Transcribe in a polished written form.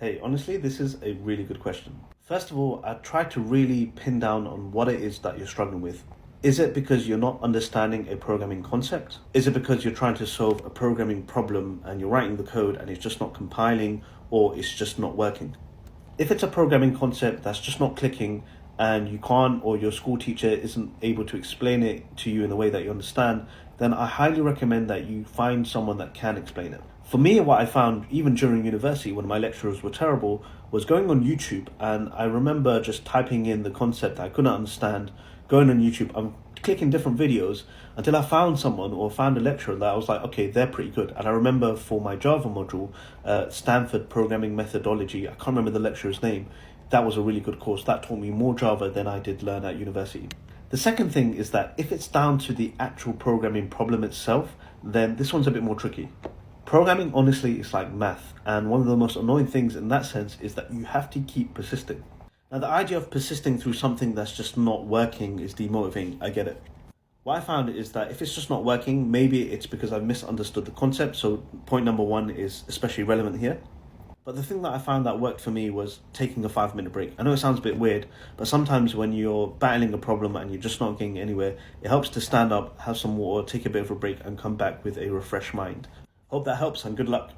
Hey, honestly, this is a really good question. First of all, I try to really pin down on what it is that you're struggling with. Is it because you're not understanding a programming concept? Is it because you're trying to solve a programming problem and you're writing the code and it's just not compiling or it's just not working? If it's a programming concept that's just not clicking and you can't, or your school teacher isn't able to explain it to you in a way that you understand, then I highly recommend that you find someone that can explain it. For me, what I found, even during university when my lecturers were terrible, was going on YouTube, and I remember just typing in the concept that I couldn't understand, going on YouTube, I'm clicking different videos until I found someone or found a lecturer that I was like, okay, they're pretty good. And I remember for my Java module, Stanford Programming Methodology, I can't remember the lecturer's name, that was a really good course. That taught me more Java than I did learn at university. The second thing is that if it's down to the actual programming problem itself, then this one's a bit more tricky. Programming, honestly, is like math, and one of the most annoying things in that sense is that you have to keep persisting. Now, the idea of persisting through something that's just not working is demotivating, I get it. What I found is that if it's just not working, maybe it's because I've misunderstood the concept, so point number one is especially relevant here. But the thing that I found that worked for me was taking a 5 minute break. I know it sounds a bit weird, but sometimes when you're battling a problem and you're just not getting anywhere, it helps to stand up, have some water, take a bit of a break, and come back with a refreshed mind. Hope that helps and good luck.